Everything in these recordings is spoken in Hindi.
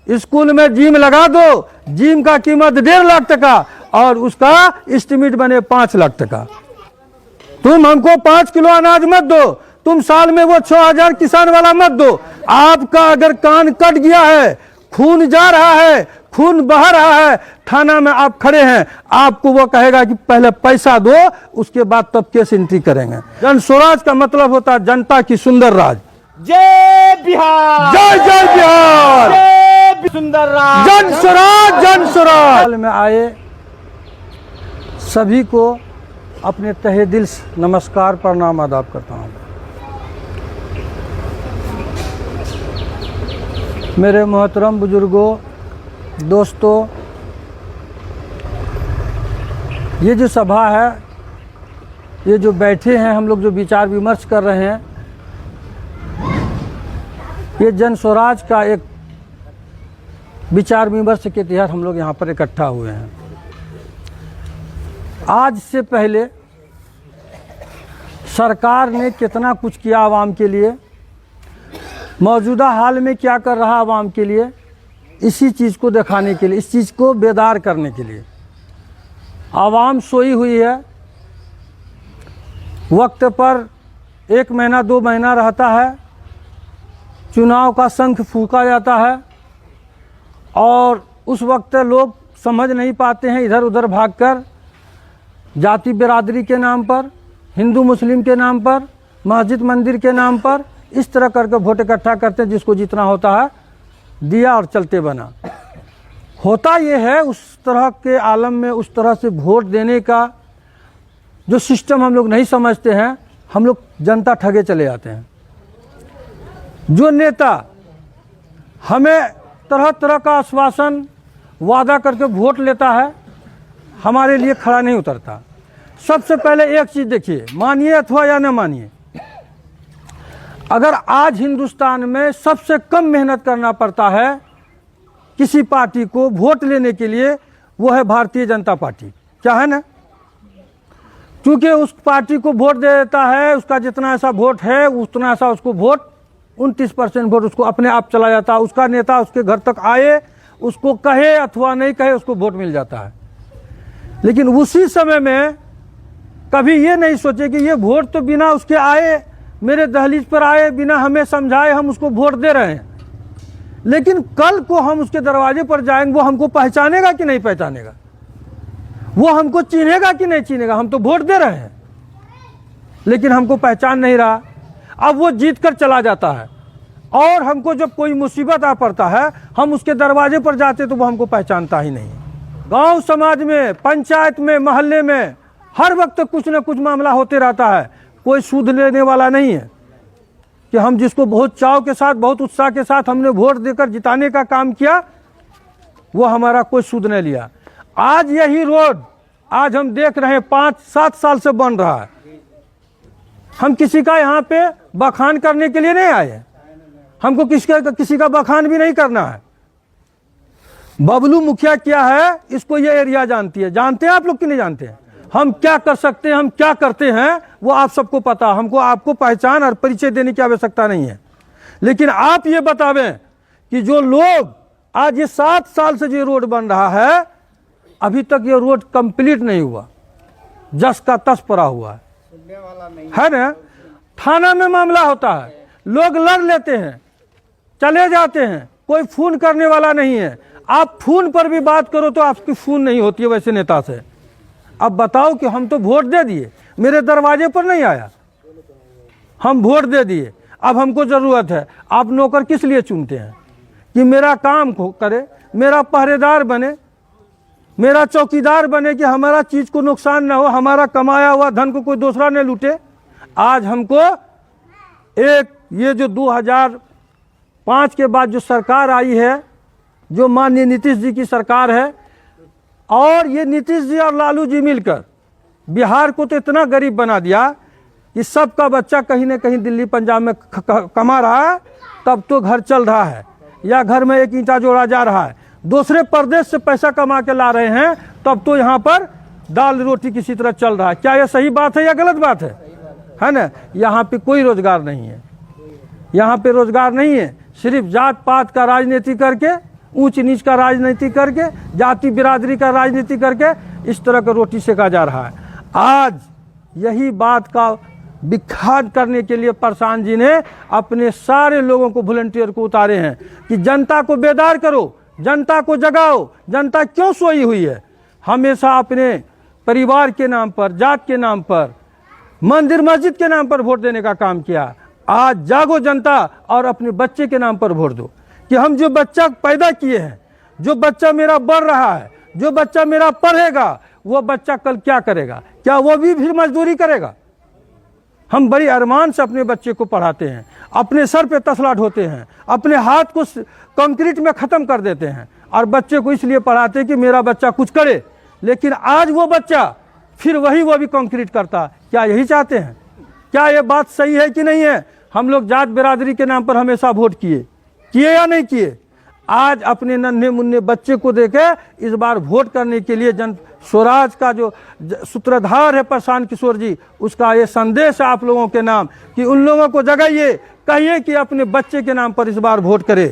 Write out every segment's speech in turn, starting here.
स्कूल में जिम लगा दो, जिम का कीमत 1.5 लाख टका और उसका एस्टिमेट बने 5 लाख टका। तुम हमको 5 किलो अनाज मत दो, तुम साल में वो 6,000 किसान वाला मत दो। आपका अगर कान कट गया है, खून जा रहा है, खून बह रहा है, थाना में आप खड़े हैं, आपको वो कहेगा कि पहले पैसा दो, उसके बाद तब केस एंट्री करेंगे। जन स्वराज का मतलब होता है जनता की सुंदर राज। जय बिहार, जय जय बिहार, जय सुंदर राज, जन स्वराज, जन स्वराज में आए सभी को अपने तहे दिल से नमस्कार प्रणाम आदाब करता हूँ। मेरे मोहतरम बुजुर्गों, दोस्तों, ये जो सभा है, ये जो बैठे हैं हम लोग, जो विचार विमर्श कर रहे हैं, ये जन स्वराज का एक विचार विमर्श के तहत हम लोग यहाँ पर इकट्ठा हुए हैं। आज से पहले सरकार ने कितना कुछ किया आवाम के लिए, मौजूदा हाल में क्या कर रहा आवाम के लिए, इसी चीज़ को दिखाने के लिए, इस चीज़ को बेदार करने के लिए। आवाम सोई हुई है, वक्त पर 1 महीना 2 महीना रहता है, चुनाव का शंख फूंका जाता है और उस वक्त लोग समझ नहीं पाते हैं, इधर उधर भागकर जाति बिरादरी के नाम पर, हिंदू मुस्लिम के नाम पर, मस्जिद मंदिर के नाम पर इस तरह करके वोट इकट्ठा करते हैं, जिसको जितना होता है दिया और चलते बना। होता ये है उस तरह के आलम में, उस तरह से वोट देने का जो सिस्टम हम लोग नहीं समझते हैं, हम लोग जनता ठगे चले जाते हैं। जो नेता हमें तरह तरह का आश्वासन वादा करके वोट लेता है, हमारे लिए खड़ा नहीं उतरता। सबसे पहले एक चीज़ देखिए, मानिए अथवा या न मानिए, अगर आज हिंदुस्तान में सबसे कम मेहनत करना पड़ता है किसी पार्टी को वोट लेने के लिए, वो है भारतीय जनता पार्टी। क्या है ना? क्योंकि उस पार्टी को वोट दे देता है, उसका जितना ऐसा वोट है उतना ऐसा उसको वोट, 29% वोट उसको अपने आप चला जाता है। उसका नेता उसके घर तक आए, उसको कहे अथवा नहीं कहे, उसको वोट मिल जाता है। लेकिन उसी समय में कभी ये नहीं सोचे कि ये वोट तो बिना उसके आए, मेरे दहलीज पर आए, बिना हमें समझाए हम उसको वोट दे रहे हैं, लेकिन कल को हम उसके दरवाजे पर जाएंगे, वो हमको पहचानेगा कि नहीं पहचानेगा, वो हमको चिन्हेगा कि नहीं चिन्हेगा। हम तो वोट दे रहे हैं लेकिन हमको पहचान नहीं रहा। अब वो जीत कर चला जाता है और हमको जब कोई मुसीबत आ पड़ता है, हम उसके दरवाजे पर जाते तो वो हमको पहचानता ही नहीं। गांव समाज में, पंचायत में, मोहल्ले में हर वक्त कुछ न कुछ मामला होते रहता है। कोई सूद लेने वाला नहीं है कि हम जिसको बहुत चाव के साथ, बहुत उत्साह के साथ हमने वोट देकर जिताने का काम किया, वो हमारा कोई सूद नहीं लिया। आज यही रोड आज हम देख रहे हैं 5-7 साल से बन रहा है। हम किसी का यहाँ पे बखान करने के लिए नहीं आए, हमको किसी का बखान भी नहीं करना है। बबलू मुखिया क्या है, इसको ये एरिया जानती है। जानते हैं आप लोग कि नहीं जानते हैं? हम क्या कर सकते हैं, हम क्या करते हैं, वो आप सबको पता। हमको आपको पहचान और परिचय देने की आवश्यकता नहीं है। लेकिन आप ये बतावें कि जो लोग आज ये 7 साल से जो रोड बन रहा है, अभी तक ये रोड कंप्लीट नहीं हुआ, जस का तस पड़ा हुआ है ना। थाना में मामला होता है, लोग लड़ लेते हैं, चले जाते हैं, कोई फोन करने वाला नहीं है। आप फोन पर भी बात करो तो आपकी फोन नहीं होती है वैसे नेता से। अब बताओ कि हम तो वोट दे दिए, मेरे दरवाजे पर नहीं आया, हम वोट दे दिए, अब हमको ज़रूरत है। आप नौकर किस लिए चुनते हैं? कि मेरा काम को करे, मेरा पहरेदार बने, मेरा चौकीदार बने, कि हमारा चीज़ को नुकसान ना हो, हमारा कमाया हुआ धन को कोई दूसरा न लूटे। आज हमको एक ये जो 2005 के बाद जो सरकार आई है, जो माननीय नीतीश जी की सरकार है, और ये नीतीश जी और लालू जी मिलकर बिहार को तो इतना गरीब बना दिया कि सबका बच्चा कहीं ना कहीं दिल्ली पंजाब में कमा रहा है, तब तो घर चल रहा है, या घर में एक ईंटा जोड़ा जा रहा है। दूसरे प्रदेश से पैसा कमा के ला रहे हैं, तब तो यहाँ पर दाल रोटी किसी तरह चल रहा है। क्या यह सही बात है या गलत बात है ना? यहाँ पे कोई रोजगार नहीं है, यहाँ पे रोजगार नहीं है। सिर्फ जात पात का राजनीति करके ऊंच नीच का राजनीति करके, जाति बिरादरी का राजनीति करके इस तरह का रोटी सेका जा रहा है। आज यही बात का विख्यात करने के लिए प्रशांत जी ने अपने सारे लोगों को, वॉलंटियर को उतारे हैं कि जनता को बेदार करो, जनता को जगाओ, जनता क्यों सोई हुई है। हमेशा अपने परिवार के नाम पर, जात के नाम पर, मंदिर मस्जिद के नाम पर वोट देने का काम किया। आज जागो जनता और अपने बच्चे के नाम पर वोट दो कि हम जो बच्चा पैदा किए हैं, जो बच्चा मेरा बढ़ रहा है, जो बच्चा मेरा पढ़ेगा, वो बच्चा कल क्या करेगा? क्या वो भी फिर मजदूरी करेगा? हम बड़ी अरमान से अपने बच्चे को पढ़ाते हैं, अपने सर पे तसला ढोते हैं, अपने हाथ को कंक्रीट में ख़त्म कर देते हैं और बच्चे को इसलिए पढ़ाते हैं कि मेरा बच्चा कुछ करे। लेकिन आज वो बच्चा फिर वो भी कंक्रीट करता। क्या यही चाहते हैं? क्या ये बात सही है कि नहीं है? हम लोग जात बिरादरी के नाम पर हमेशा वोट किए या नहीं किए? आज अपने नन्हे मुन्ने बच्चे को देके इस बार वोट करने के लिए जन स्वराज का जो सूत्रधार है प्रशांत किशोर जी, उसका ये संदेश है आप लोगों के नाम कि उन लोगों को जगाइए, कहिए कि अपने बच्चे के नाम पर इस बार वोट करे,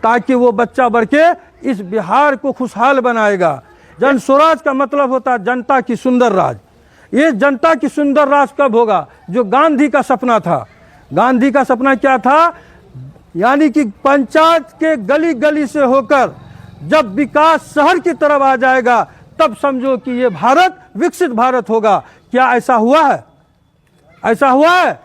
ताकि वो बच्चा बढ़ के इस बिहार को खुशहाल बनाएगा। जन स्वराज का मतलब होता है जनता की सुंदर राज। ये जनता की सुंदर राज कब होगा? जो गांधी का सपना था। गांधी का सपना क्या था? यानी कि पंचायत के गली गली से होकर जब विकास शहर की तरफ आ जाएगा, तब समझो कि ये भारत विकसित भारत होगा। क्या ऐसा हुआ है? ऐसा हुआ है?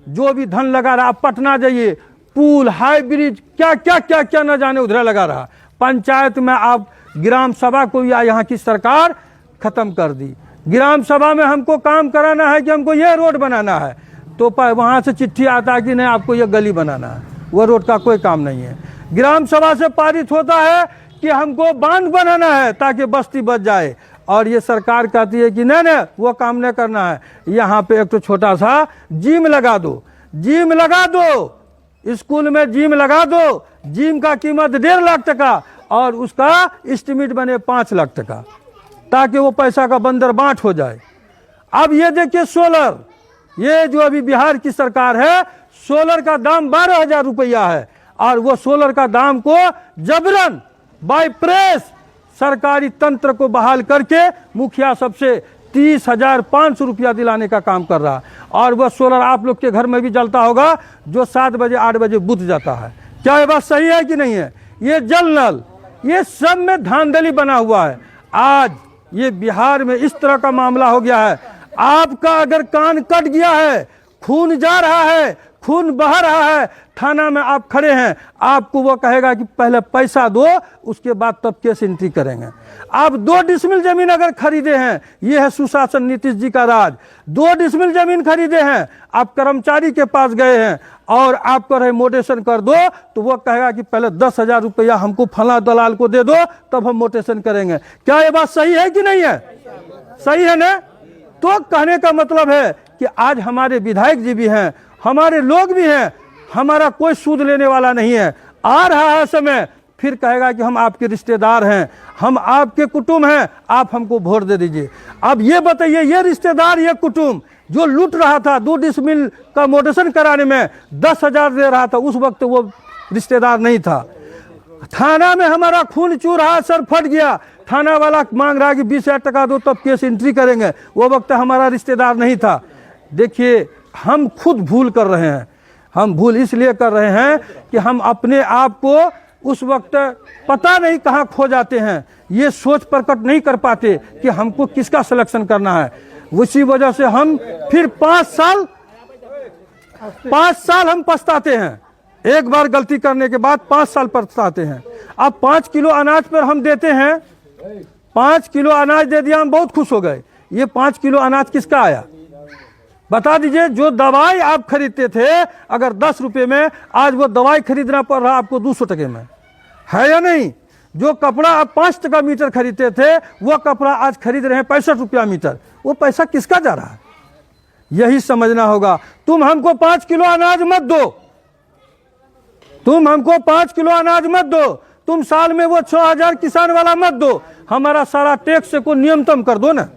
जो भी धन लगा रहा, पटना जाइए, पुल, हाई ब्रिज, क्या क्या क्या क्या न जाने उधर लगा रहा। पंचायत में आप ग्राम सभा को या यहाँ की सरकार खत्म कर दी। ग्राम सभा में हमको काम कराना है कि हमको ये रोड बनाना है, तो वहाँ से चिट्ठी आता है कि नहीं आपको ये गली बनाना है। वो रोड का कोई काम नहीं है। ग्राम सभा से पारित होता है कि हमको बांध बनाना है ताकि बस्ती बच जाए, और ये सरकार कहती है कि नहीं वो काम नहीं करना है। यहाँ पे एक तो छोटा सा जिम लगा दो, जिम लगा दो, स्कूल में जिम लगा दो। जिम का कीमत 1.5 लाख टका और उसका एस्टिमेट बने 5 लाख टका, ताकि वो पैसा का बंदर बांट हो जाए। अब ये देखिए सोलर, ये जो अभी बिहार की सरकार है, सोलर का दाम 12,000 रुपया है, और वो सोलर का दाम को जबरन बाय प्रेस सरकारी तंत्र को बहाल करके मुखिया सबसे 30,500 रुपया दिलाने का काम कर रहा है। और वह सोलर आप लोग के घर में भी जलता होगा, जो 7 बजे 8 बजे बुझ जाता है। क्या ये बात सही है कि नहीं है? ये जल नल, ये सब में धांधली बना हुआ है। आज ये बिहार में इस तरह का मामला हो गया है, आपका अगर कान कट गया है, खून जा रहा है, खून बह रहा है, थाना में आप खड़े हैं, आपको वो कहेगा कि पहले पैसा दो, उसके बाद तब केस एंट्री करेंगे। आप 2 डिसमिल जमीन अगर खरीदे हैं, ये है सुशासन नीतीश जी का राज। 2 डिसमिल जमीन खरीदे हैं, आप कर्मचारी के पास गए हैं और आप कह रहे मोटेशन कर दो, तो वो कहेगा कि पहले 10,000 रुपया हमको फला दलाल को दे दो, तब हम मोटेशन करेंगे। क्या ये बात सही है कि नहीं है? सही है ना? तो कहने का मतलब है कि आज हमारे विधायक जी भी हैं, हमारे लोग भी हैं, हमारा कोई सूद लेने वाला नहीं है। आ रहा है समय, फिर कहेगा कि हम आपके रिश्तेदार हैं, हम आपके कुटुंब हैं, आप हमको वोट दे दीजिए। अब ये बताइए, ये रिश्तेदार, ये कुटुंब जो लूट रहा था 2 डिसमिल का मोटेशन कराने में 10,000 दे रहा था, उस वक्त वो रिश्तेदार नहीं था। थाना में हमारा खून चूर रहा, सर फट गया, थाना वाला मांग रहा कि 20,000 टका दो तब केस एंट्री करेंगे, वो वक्त हमारा रिश्तेदार नहीं था। देखिए, हम खुद भूल कर रहे हैं। हम भूल इसलिए कर रहे हैं कि हम अपने आप को उस वक्त पता नहीं कहाँ खो जाते हैं, ये सोच प्रकट नहीं कर पाते कि हमको किसका सिलेक्शन करना है। उसी वजह से हम फिर 5 साल हम पछताते हैं। एक बार गलती करने के बाद 5 साल पछताते हैं। अब 5 किलो अनाज पर हम देते हैं, 5 किलो अनाज दे दिया, हम बहुत खुश हो गए। ये 5 किलो अनाज किसका आया? बता दीजिए। जो दवाई आप खरीदते थे अगर 10 रुपए में, आज वो दवाई खरीदना पड़ रहा आपको 200 टके में, है या नहीं? जो कपड़ा आप 5 टका मीटर खरीदते थे, वो कपड़ा आज खरीद रहे हैं 65 रुपया मीटर। वो पैसा किसका जा रहा है? यही समझना होगा। तुम हमको 5 किलो अनाज मत दो, तुम हमको 5 किलो अनाज मत दो, तुम साल में वो 6,000 किसान वाला मत दो, हमारा सारा टैक्स को न्यूनतम कर दो ना,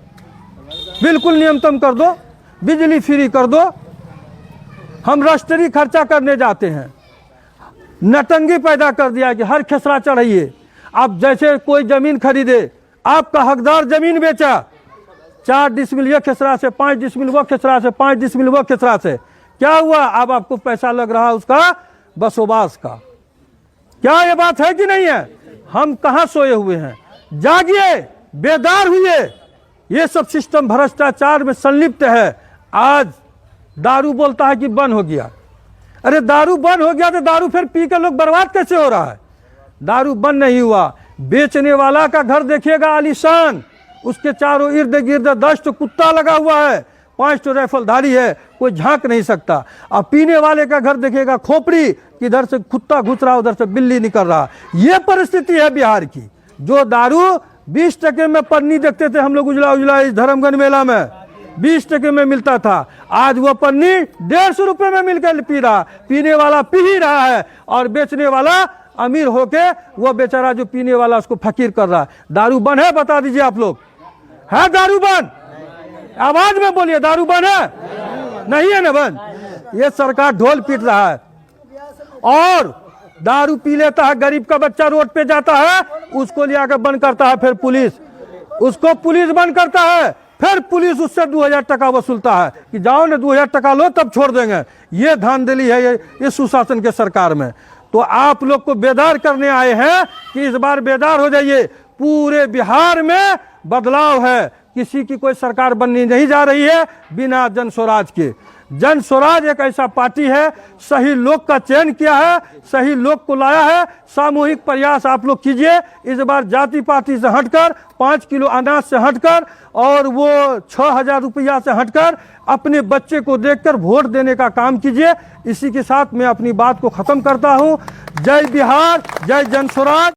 बिल्कुल न्यूनतम कर दो, बिजली फ्री कर दो। हम राष्ट्रीय खर्चा करने जाते हैं, नटंगी पैदा कर दिया कि हर खसरा चढ़ाइए। अब जैसे कोई जमीन खरीदे, आपका हकदार जमीन बेचा, 4 डिसमिल ये खेसरा से, 5 डिसमिल वो खेसरा से, 5 डिसमिल वो खेसरा से, क्या हुआ? अब आपको पैसा लग रहा है उसका बसोबास का। क्या ये बात है कि नहीं है? हम कहाँ सोए हुए हैं? जागिए, बेदार हुए। ये सब सिस्टम भ्रष्टाचार में संलिप्त है। आज दारू बोलता है कि बंद हो गया। अरे दारू बंद हो गया तो दारू फिर पी के लोग बर्बाद कैसे हो रहा है? दारू बंद नहीं हुआ। बेचने वाला का घर देखिएगा आलीशान, उसके चारों इर्द गिर्द 10 तो कुत्ता लगा हुआ है, 5 तो राइफलधारी है, कोई झांक नहीं सकता। अब पीने वाले का घर देखिएगा खोपड़ी, इधर से कुत्ता घुस रहा, उधर से बिल्ली निकल रहा। ये परिस्थिति है बिहार की। जो दारू 20 टके में पन्नी देखते थे हम लोग उजला उजला इस धर्मगंज मेला में, 20 टके में मिलता था, आज वो पन्नी 150 रुपए में मिलकर पी रहा। पीने वाला पी ही रहा है और बेचने वाला अमीर होके वो बेचारा जो पीने वाला उसको फकीर कर रहा है। दारू बंद है? बता दीजिए आप लोग, है दारू बंद? आवाज में बोलिए, दारू बंद है? नहीं है ना बंद। ये सरकार ढोल पीट रहा है और दारू पी लेता है, गरीब का बच्चा रोड पे जाता है, उसको ले आकर बंद करता है, फिर पुलिस उसको पुलिस बंद करता है, फिर पुलिस उससे 2000 टका वसूलता है कि जाओ ना 2000 टका लो तब छोड़ देंगे। ये धांधली है ये सुशासन के सरकार में। तो आप लोग को बेदार करने आए हैं कि इस बार बेदार हो जाइए। पूरे बिहार में बदलाव है, किसी की कोई सरकार बननी नहीं जा रही है बिना जन स्वराज के। जन स्वराज एक ऐसा पार्टी है, सही लोग का चयन किया है, सही लोग को लाया है। सामूहिक प्रयास आप लोग कीजिए इस बार, जाति पाति से हटकर, 5 किलो अनाज से हटकर और वो 6000 रुपया से हटकर अपने बच्चे को देखकर वोट देने का काम कीजिए। इसी के साथ मैं अपनी बात को खत्म करता हूं। जय बिहार, जय जन स्वराज।